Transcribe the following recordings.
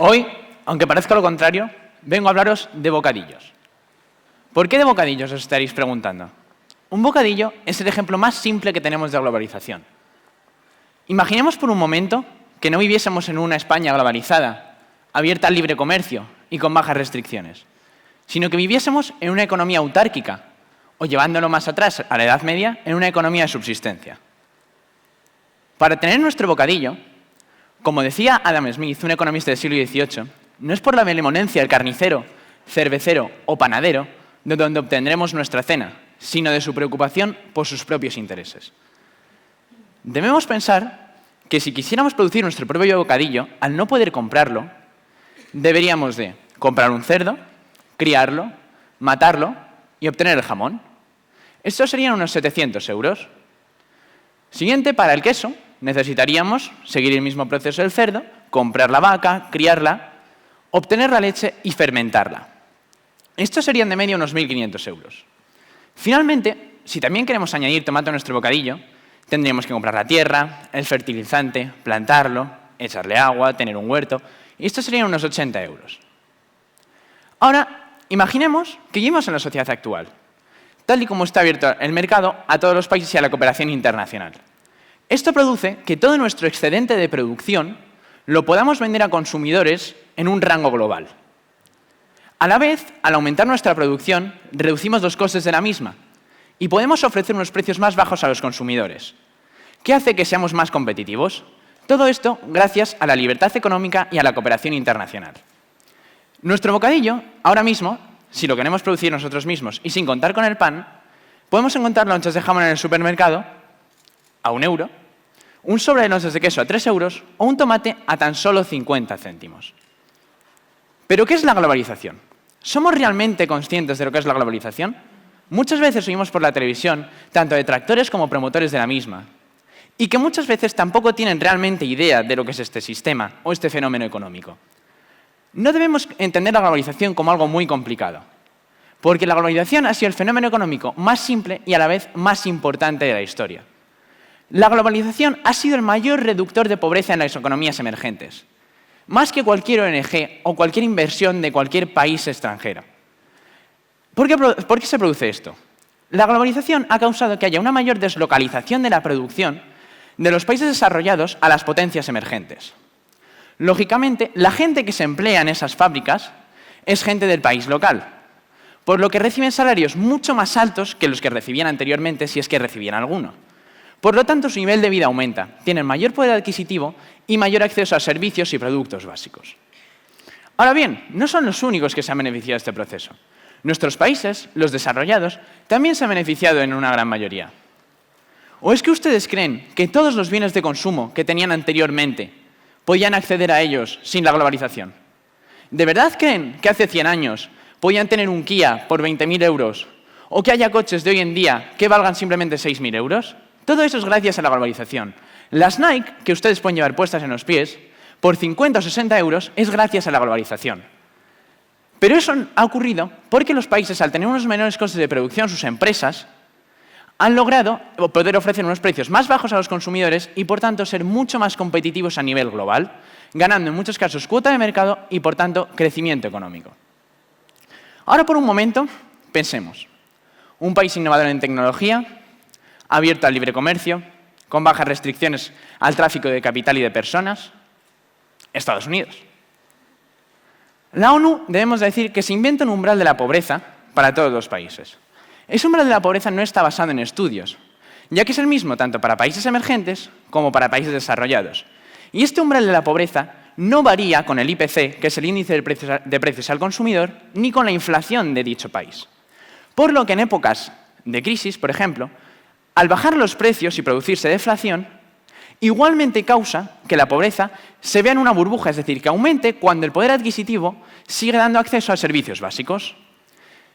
Hoy, aunque parezca lo contrario, vengo a hablaros de bocadillos. ¿Por qué de bocadillos os estaréis preguntando? Un bocadillo es el ejemplo más simple que tenemos de globalización. Imaginemos por un momento que no viviésemos en una España globalizada, abierta al libre comercio y con bajas restricciones, sino que viviésemos en una economía autárquica, o llevándolo más atrás, a la Edad Media, en una economía de subsistencia. Para tener nuestro bocadillo, como decía Adam Smith, un economista del siglo XVIII, no es por la benevolencia del carnicero, cervecero o panadero de donde obtendremos nuestra cena, sino de su preocupación por sus propios intereses. Debemos pensar que si quisiéramos producir nuestro propio bocadillo, al no poder comprarlo, deberíamos de comprar un cerdo, criarlo, matarlo y obtener el jamón. Estos serían unos 700 euros. Siguiente, para el queso, necesitaríamos seguir el mismo proceso del cerdo, comprar la vaca, criarla, obtener la leche y fermentarla. Estos serían de media unos 1.500 euros. Finalmente, si también queremos añadir tomate a nuestro bocadillo, tendríamos que comprar la tierra, el fertilizante, plantarlo, echarle agua, tener un huerto, y estos serían unos 80 euros. Ahora, imaginemos que vivimos en la sociedad actual, tal y como está abierto el mercado a todos los países y a la cooperación internacional. Esto produce que todo nuestro excedente de producción lo podamos vender a consumidores en un rango global. A la vez, al aumentar nuestra producción, reducimos los costes de la misma y podemos ofrecer unos precios más bajos a los consumidores. ¿Qué hace que seamos más competitivos? Todo esto gracias a la libertad económica y a la cooperación internacional. Nuestro bocadillo, ahora mismo, si lo queremos producir nosotros mismos y sin contar con el pan, podemos encontrar lonchas de jamón en el supermercado a 1 euro, un sobre de lonchas de queso a 3 euros o un tomate a tan solo 50 céntimos. ¿Pero qué es la globalización? ¿Somos realmente conscientes de lo que es la globalización? Muchas veces oímos por la televisión, tanto detractores como promotores de la misma, y que muchas veces tampoco tienen realmente idea de lo que es este sistema o este fenómeno económico. No debemos entender la globalización como algo muy complicado, porque la globalización ha sido el fenómeno económico más simple y a la vez más importante de la historia. La globalización ha sido el mayor reductor de pobreza en las economías emergentes, más que cualquier ONG o cualquier inversión de cualquier país extranjero. ¿Por qué se produce esto? La globalización ha causado que haya una mayor deslocalización de la producción de los países desarrollados a las potencias emergentes. Lógicamente, la gente que se emplea en esas fábricas es gente del país local, por lo que reciben salarios mucho más altos que los que recibían anteriormente, si es que recibían alguno. Por lo tanto, su nivel de vida aumenta, tienen mayor poder adquisitivo y mayor acceso a servicios y productos básicos. Ahora bien, no son los únicos que se han beneficiado de este proceso. Nuestros países, los desarrollados, también se han beneficiado en una gran mayoría. ¿O es que ustedes creen que todos los bienes de consumo que tenían anteriormente podían acceder a ellos sin la globalización? ¿De verdad creen que hace 100 años podían tener un Kia por 20.000 euros o que haya coches de hoy en día que valgan simplemente 6.000 euros? Todo eso es gracias a la globalización. Las Nike, que ustedes pueden llevar puestas en los pies, por 50 o 60 euros, es gracias a la globalización. Pero eso ha ocurrido porque los países, al tener unos menores costes de producción, sus empresas, han logrado poder ofrecer unos precios más bajos a los consumidores y, por tanto, ser mucho más competitivos a nivel global, ganando en muchos casos cuota de mercado y, por tanto, crecimiento económico. Ahora, por un momento, pensemos. Un país innovador en tecnología, abierto al libre comercio, con bajas restricciones al tráfico de capital y de personas, Estados Unidos. La ONU, debemos decir, que se inventa un umbral de la pobreza para todos los países. Ese umbral de la pobreza no está basado en estudios, ya que es el mismo tanto para países emergentes como para países desarrollados. Y este umbral de la pobreza no varía con el IPC, que es el índice de precios al consumidor, ni con la inflación de dicho país. Por lo que en épocas de crisis, por ejemplo, al bajar los precios y producirse deflación, igualmente causa que la pobreza se vea en una burbuja, es decir, que aumente cuando el poder adquisitivo sigue dando acceso a servicios básicos.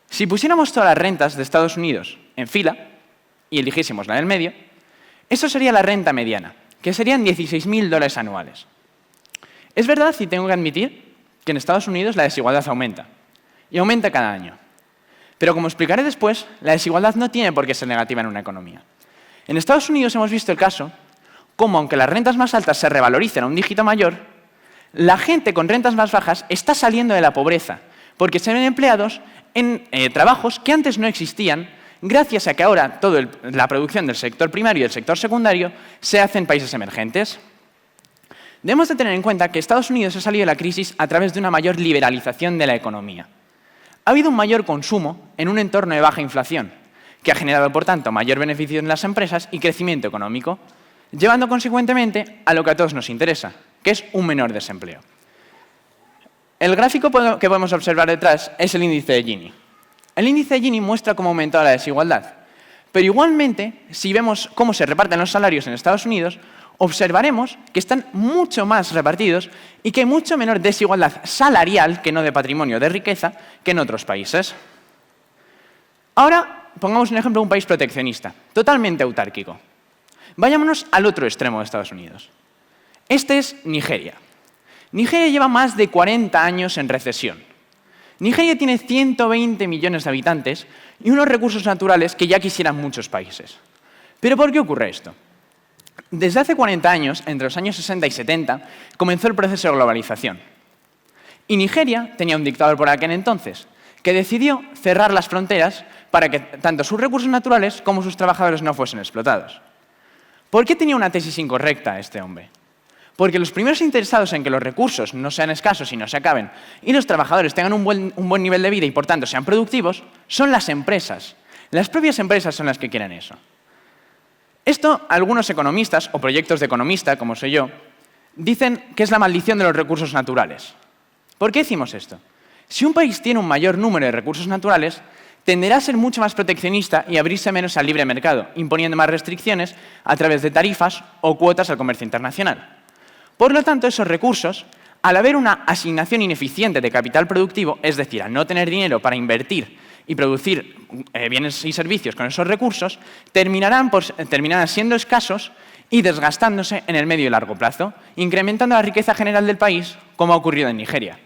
Si pusiéramos todas las rentas de Estados Unidos en fila y eligiésemos la del medio, eso sería la renta mediana, que serían $16.000 anuales. Es verdad, y tengo que admitir, que en Estados Unidos la desigualdad aumenta, y aumenta cada año. Pero como explicaré después, la desigualdad no tiene por qué ser negativa en una economía. En Estados Unidos hemos visto el caso cómo, aunque las rentas más altas se revaloricen a un dígito mayor, la gente con rentas más bajas está saliendo de la pobreza, porque se ven empleados en trabajos que antes no existían, gracias a que ahora toda la producción del sector primario y del sector secundario se hace en países emergentes. Debemos de tener en cuenta que Estados Unidos ha salido de la crisis a través de una mayor liberalización de la economía. Ha habido un mayor consumo en un entorno de baja inflación, que ha generado, por tanto, mayor beneficio en las empresas y crecimiento económico, llevando consecuentemente a lo que a todos nos interesa, que es un menor desempleo. El gráfico que podemos observar detrás es el índice de Gini. El índice de Gini muestra cómo ha aumentado la desigualdad, pero igualmente, si vemos cómo se reparten los salarios en Estados Unidos, observaremos que están mucho más repartidos y que hay mucho menor desigualdad salarial, que no de patrimonio, de riqueza, que en otros países. Ahora, pongamos un ejemplo de un país proteccionista, totalmente autárquico. Vayámonos al otro extremo de Estados Unidos. Este es Nigeria. Nigeria lleva más de 40 años en recesión. Nigeria tiene 120 millones de habitantes y unos recursos naturales que ya quisieran muchos países. ¿Pero por qué ocurre esto? Desde hace 40 años, entre los años 60 y 70, comenzó el proceso de globalización. Y Nigeria tenía un dictador por aquel entonces, que decidió cerrar las fronteras para que tanto sus recursos naturales como sus trabajadores no fuesen explotados. ¿Por qué tenía una tesis incorrecta este hombre? Porque los primeros interesados en que los recursos no sean escasos y no se acaben, y los trabajadores tengan un buen nivel de vida y, por tanto, sean productivos, son las empresas. Las propias empresas son las que quieren eso. Esto, algunos economistas, o proyectos de economista, como soy yo, dicen que es la maldición de los recursos naturales. ¿Por qué decimos esto? Si un país tiene un mayor número de recursos naturales, tenderá a ser mucho más proteccionista y abrirse menos al libre mercado, imponiendo más restricciones a través de tarifas o cuotas al comercio internacional. Por lo tanto, esos recursos, al haber una asignación ineficiente de capital productivo, es decir, al no tener dinero para invertir y producir bienes y servicios con esos recursos, terminarán siendo escasos y desgastándose en el medio y largo plazo, incrementando la riqueza general del país, como ha ocurrido en Nigeria.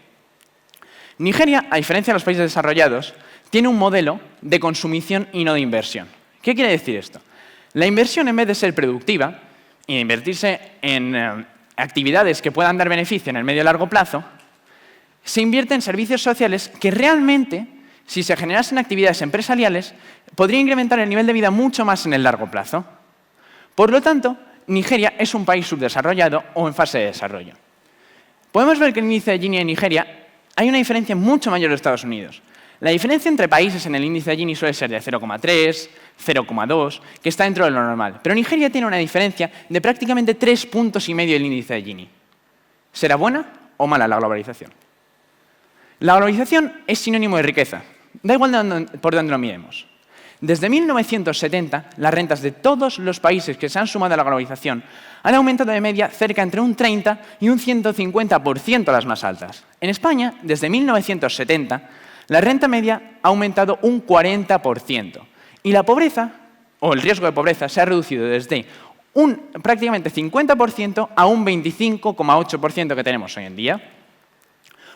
Nigeria, a diferencia de los países desarrollados, tiene un modelo de consumición y no de inversión. ¿Qué quiere decir esto? La inversión, en vez de ser productiva y de invertirse en actividades que puedan dar beneficio en el medio y largo plazo, se invierte en servicios sociales que realmente, si se generasen actividades empresariales, podría incrementar el nivel de vida mucho más en el largo plazo. Por lo tanto, Nigeria es un país subdesarrollado o en fase de desarrollo. Podemos ver que en el índice de Gini en Nigeria hay una diferencia mucho mayor de Estados Unidos. La diferencia entre países en el índice de Gini suele ser de 0,3, 0,2, que está dentro de lo normal. Pero Nigeria tiene una diferencia de prácticamente 3 puntos y medio del índice de Gini. ¿Será buena o mala la globalización? La globalización es sinónimo de riqueza. Da igual por dónde lo miremos. Desde 1970, las rentas de todos los países que se han sumado a la globalización han aumentado de media cerca entre un 30 y un 150% las más altas. En España, desde 1970, la renta media ha aumentado un 40% y la pobreza, o el riesgo de pobreza, se ha reducido desde un prácticamente 50% a un 25,8% que tenemos hoy en día.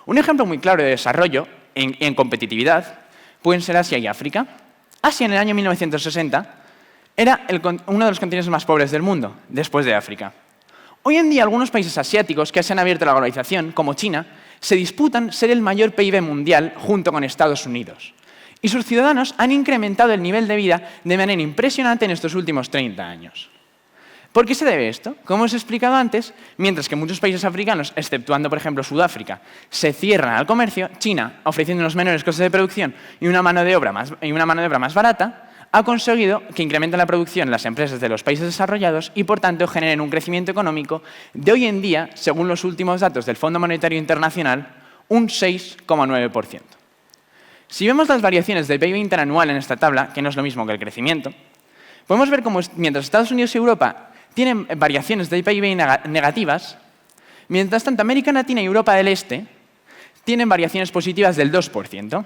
Un ejemplo muy claro de desarrollo en competitividad pueden ser Asia y África. Asia, en el año 1960, era uno de los continentes más pobres del mundo, después de África. Hoy en día, algunos países asiáticos que se han abierto a la globalización, como China, se disputan ser el mayor PIB mundial junto con Estados Unidos. Y sus ciudadanos han incrementado el nivel de vida de manera impresionante en estos últimos 30 años. ¿Por qué se debe esto? Como os he explicado antes, mientras que muchos países africanos, exceptuando por ejemplo Sudáfrica, se cierran al comercio, China, ofreciendo unos menores costes de producción y una mano de obra más barata, ha conseguido que incrementen la producción en las empresas de los países desarrollados y, por tanto, generen un crecimiento económico de hoy en día, según los últimos datos del Fondo Monetario Internacional, un 6,9%. Si vemos las variaciones del PIB interanual en esta tabla, que no es lo mismo que el crecimiento, podemos ver cómo mientras Estados Unidos y Europa tienen variaciones del PIB negativas, mientras tanto América Latina y Europa del Este tienen variaciones positivas del 2%.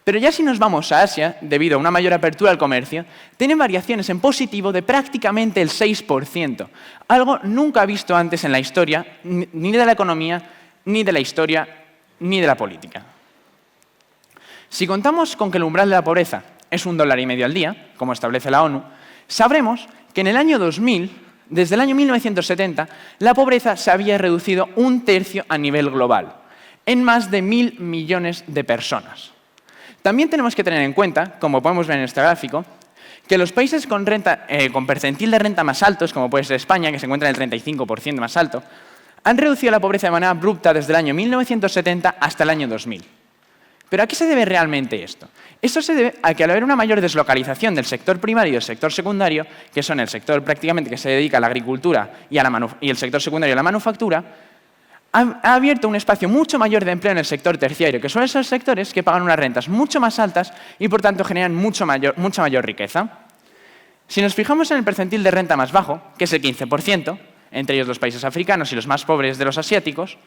Pero ya si nos vamos a Asia, debido a una mayor apertura al comercio, tienen variaciones en positivo de prácticamente el 6%, algo nunca visto antes en la historia, ni de la economía, ni de la historia, ni de la política. Si contamos con que el umbral de la pobreza es $1,50 al día, como establece la ONU, sabremos que en el año 2000 desde el año 1970, la pobreza se había reducido 1/3 a nivel global, en más de 1.000 millones de personas. También tenemos que tener en cuenta, como podemos ver en este gráfico, que los países con percentil de renta más altos, como puede ser España, que se encuentra en el 35% más alto, han reducido la pobreza de manera abrupta desde el año 1970 hasta el año 2000. ¿Pero a qué se debe realmente esto? Esto se debe a que al haber una mayor deslocalización del sector primario y del sector secundario, que son el sector prácticamente que se dedica a la agricultura y el sector secundario a la manufactura, ha abierto un espacio mucho mayor de empleo en el sector terciario, que suelen ser sectores que pagan unas rentas mucho más altas y, por tanto, generan mucha mayor riqueza. Si nos fijamos en el percentil de renta más bajo, que es el 15%, entre ellos los países africanos y los más pobres de los asiáticos,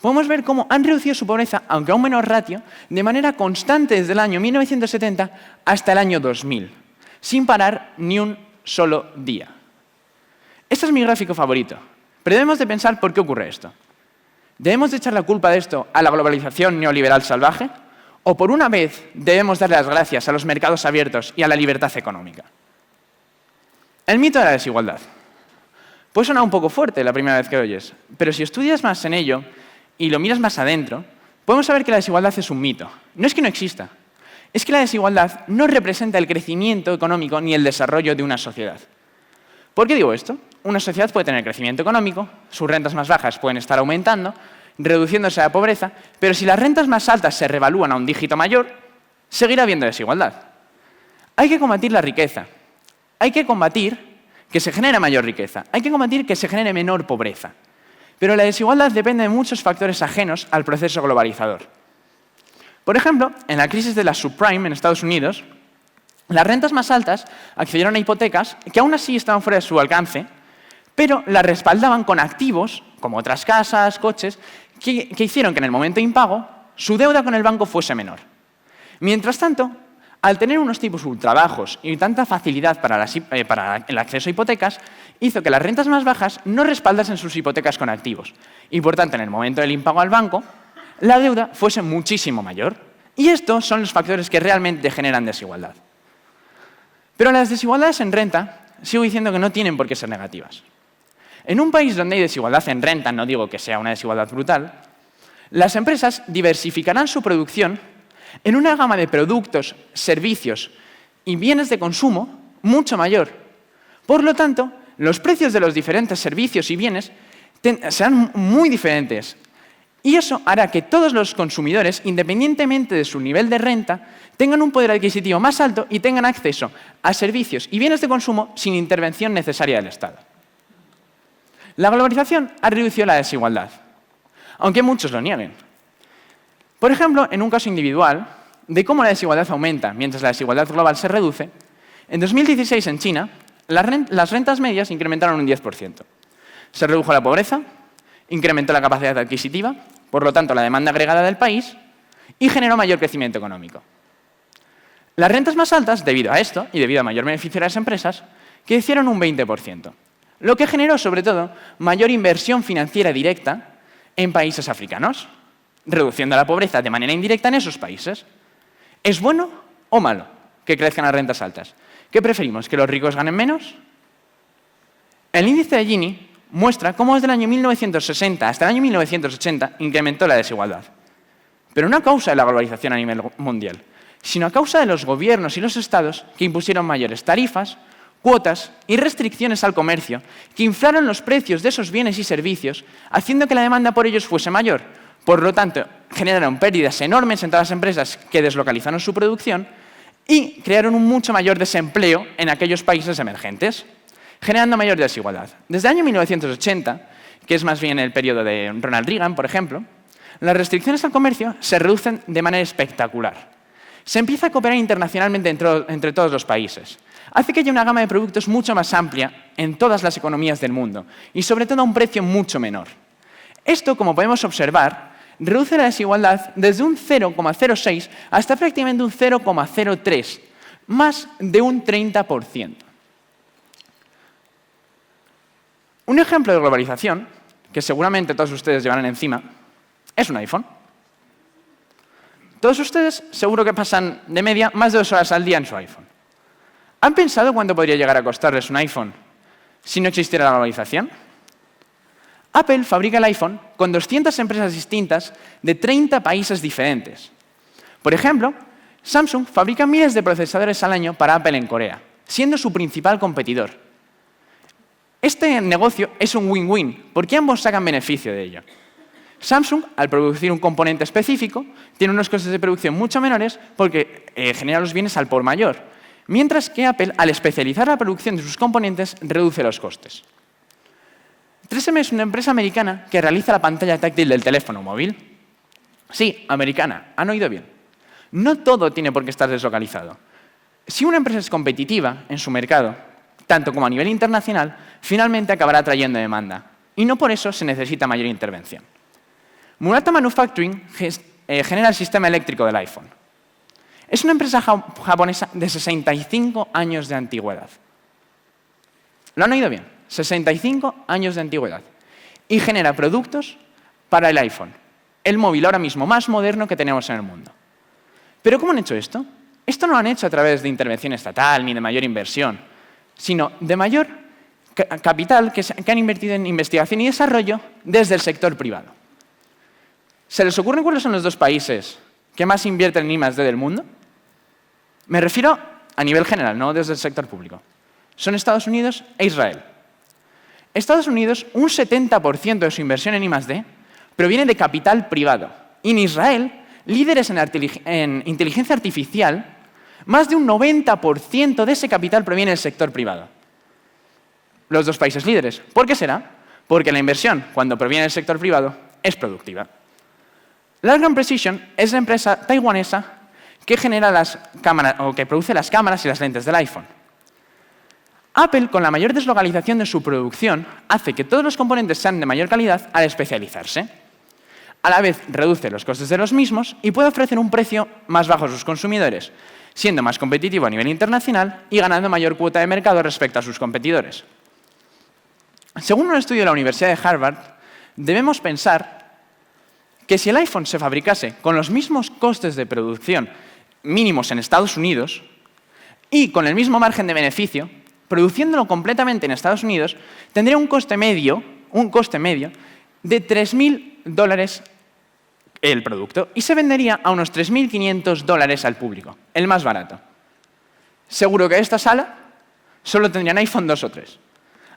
podemos ver cómo han reducido su pobreza, aunque a un menor ratio, de manera constante desde el año 1970 hasta el año 2000, sin parar ni un solo día. Este es mi gráfico favorito, pero debemos de pensar por qué ocurre esto. ¿Debemos de echar la culpa de esto a la globalización neoliberal salvaje? ¿O por una vez debemos darle las gracias a los mercados abiertos y a la libertad económica? El mito de la desigualdad. Puede sonar un poco fuerte la primera vez que lo oyes, pero si estudias más en ello y lo miras más adentro, podemos saber que la desigualdad es un mito. No es que no exista, es que la desigualdad no representa el crecimiento económico ni el desarrollo de una sociedad. ¿Por qué digo esto? Una sociedad puede tener crecimiento económico, sus rentas más bajas pueden estar aumentando, reduciéndose la pobreza, pero si las rentas más altas se revalúan a un dígito mayor, seguirá habiendo desigualdad. Hay que combatir la riqueza, hay que combatir que se genere mayor riqueza, hay que combatir que se genere menor pobreza. Pero la desigualdad depende de muchos factores ajenos al proceso globalizador. Por ejemplo, en la crisis de la subprime en Estados Unidos, las rentas más altas accedieron a hipotecas que aún así estaban fuera de su alcance, pero las respaldaban con activos, como otras casas, coches, que hicieron que en el momento de impago su deuda con el banco fuese menor. Mientras tanto, al tener unos tipos ultrabajos y tanta facilidad para el acceso a hipotecas, hizo que las rentas más bajas no respaldasen sus hipotecas con activos y, por tanto, en el momento del impago al banco, la deuda fuese muchísimo mayor. Y estos son los factores que realmente generan desigualdad. Pero las desigualdades en renta, sigo diciendo que no tienen por qué ser negativas. En un país donde hay desigualdad en renta, no digo que sea una desigualdad brutal, las empresas diversificarán su producción en una gama de productos, servicios y bienes de consumo mucho mayor. Por lo tanto, los precios de los diferentes servicios y bienes serán muy diferentes. Y eso hará que todos los consumidores, independientemente de su nivel de renta, tengan un poder adquisitivo más alto y tengan acceso a servicios y bienes de consumo sin intervención necesaria del Estado. La globalización ha reducido la desigualdad, aunque muchos lo nieguen. Por ejemplo, en un caso individual, de cómo la desigualdad aumenta mientras la desigualdad global se reduce, en 2016 en China, las rentas medias incrementaron un 10%. Se redujo la pobreza, incrementó la capacidad adquisitiva, por lo tanto la demanda agregada del país, y generó mayor crecimiento económico. Las rentas más altas, debido a esto y debido a mayor beneficio de las empresas, crecieron un 20%, lo que generó, sobre todo, mayor inversión financiera directa en países africanos, reduciendo la pobreza de manera indirecta en esos países. ¿Es bueno o malo que crezcan las rentas altas? ¿Qué preferimos, que los ricos ganen menos? El índice de Gini muestra cómo desde el año 1960 hasta el año 1980 incrementó la desigualdad. Pero no a causa de la globalización a nivel mundial, sino a causa de los gobiernos y los estados que impusieron mayores tarifas, cuotas y restricciones al comercio que inflaron los precios de esos bienes y servicios, haciendo que la demanda por ellos fuese mayor. Por lo tanto, generaron pérdidas enormes en todas las empresas que deslocalizaron su producción y crearon un mucho mayor desempleo en aquellos países emergentes, generando mayor desigualdad. Desde el año 1980, que es más bien el periodo de Ronald Reagan, por ejemplo, las restricciones al comercio se reducen de manera espectacular. Se empieza a cooperar internacionalmente entre todos los países. Hace que haya una gama de productos mucho más amplia en todas las economías del mundo y, sobre todo, a un precio mucho menor. Esto, como podemos observar, reduce la desigualdad desde un 0,06 hasta prácticamente un 0,03, más de un 30%. Un ejemplo de globalización, que seguramente todos ustedes llevarán encima, es un iPhone. Todos ustedes seguro que pasan de media más de 2 horas al día en su iPhone. ¿Han pensado cuánto podría llegar a costarles un iPhone si no existiera la globalización? Apple fabrica el iPhone con 200 empresas distintas de 30 países diferentes. Por ejemplo, Samsung fabrica miles de procesadores al año para Apple en Corea, siendo su principal competidor. Este negocio es un win-win, porque ambos sacan beneficio de ello. Samsung, al producir un componente específico, tiene unos costes de producción mucho menores porque genera los bienes al por mayor, mientras que Apple, al especializar la producción de sus componentes, reduce los costes. 3M es una empresa americana que realiza la pantalla táctil del teléfono móvil. Sí, americana, han oído bien. No todo tiene por qué estar deslocalizado. Si una empresa es competitiva en su mercado, tanto como a nivel internacional, finalmente acabará atrayendo demanda. Y no por eso se necesita mayor intervención. Murata Manufacturing genera el sistema eléctrico del iPhone. Es una empresa japonesa de 65 años de antigüedad. ¿Lo han oído bien? 65 años de antigüedad. Y genera productos para el iPhone, el móvil ahora mismo más moderno que tenemos en el mundo. ¿Pero cómo han hecho esto? Esto no lo han hecho a través de intervención estatal ni de mayor inversión, sino de mayor capital que han invertido en investigación y desarrollo desde el sector privado. ¿Se les ocurren cuáles son los dos países que más invierten en I+D del mundo? Me refiero a nivel general, no desde el sector público. Son Estados Unidos e Israel. Estados Unidos, un 70% de su inversión en I+D proviene de capital privado. Y en Israel, líderes en inteligencia artificial, más de un 90% de ese capital proviene del sector privado. Los dos países líderes. ¿Por qué será? Porque la inversión, cuando proviene del sector privado, es productiva. Largan Precision es la empresa taiwanesa que genera las cámaras, o que produce las cámaras y las lentes del iPhone. Apple, con la mayor deslocalización de su producción, hace que todos los componentes sean de mayor calidad al especializarse. A la vez, reduce los costes de los mismos y puede ofrecer un precio más bajo a sus consumidores, siendo más competitivo a nivel internacional y ganando mayor cuota de mercado respecto a sus competidores. Según un estudio de la Universidad de Harvard, debemos pensar que si el iPhone se fabricase con los mismos costes de producción mínimos en Estados Unidos y con el mismo margen de beneficio, produciéndolo completamente en Estados Unidos, tendría un coste medio de $3.000 el producto y se vendería a unos $3.500 al público, el más barato. Seguro que esta sala solo tendrían iPhone 2 o 3.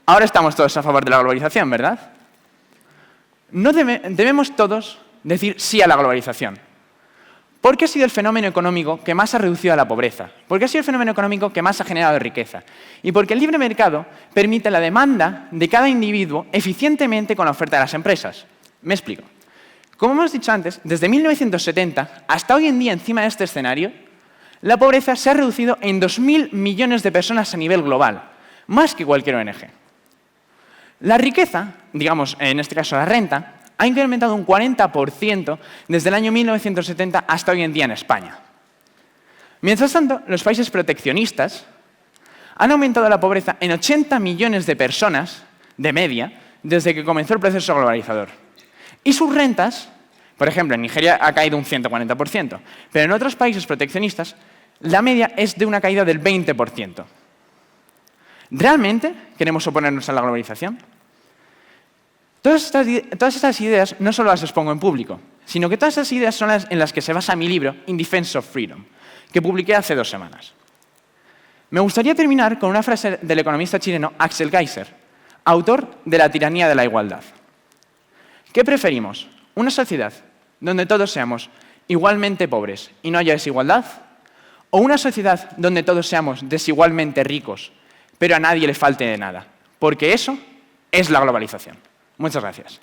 Ahora estamos todos a favor de la globalización, ¿verdad? No debemos todos decir sí a la globalización. Porque ha sido el fenómeno económico que más ha reducido a la pobreza. Porque ha sido el fenómeno económico que más ha generado riqueza. Y porque el libre mercado permite la demanda de cada individuo eficientemente con la oferta de las empresas. Me explico. Como hemos dicho antes, desde 1970 hasta hoy en día, encima de este escenario, la pobreza se ha reducido en 2.000 millones de personas a nivel global, más que cualquier ONG. La riqueza, digamos, en este caso la renta, ha incrementado un 40% desde el año 1970 hasta hoy en día en España. Mientras tanto, los países proteccionistas han aumentado la pobreza en 80 millones de personas, de media, desde que comenzó el proceso globalizador. Y sus rentas, por ejemplo, en Nigeria ha caído un 140%, pero en otros países proteccionistas la media es de una caída del 20%. ¿Realmente queremos oponernos a la globalización? Todas estas ideas no solo las expongo en público, sino que todas estas ideas son las en las que se basa mi libro In Defense of Freedom, que publiqué hace 2 semanas. Me gustaría terminar con una frase del economista chileno Axel Kaiser, autor de La tiranía de la igualdad. ¿Qué preferimos? ¿Una sociedad donde todos seamos igualmente pobres y no haya desigualdad? ¿O una sociedad donde todos seamos desigualmente ricos, pero a nadie le falte de nada? Porque eso es la globalización. Muchas gracias.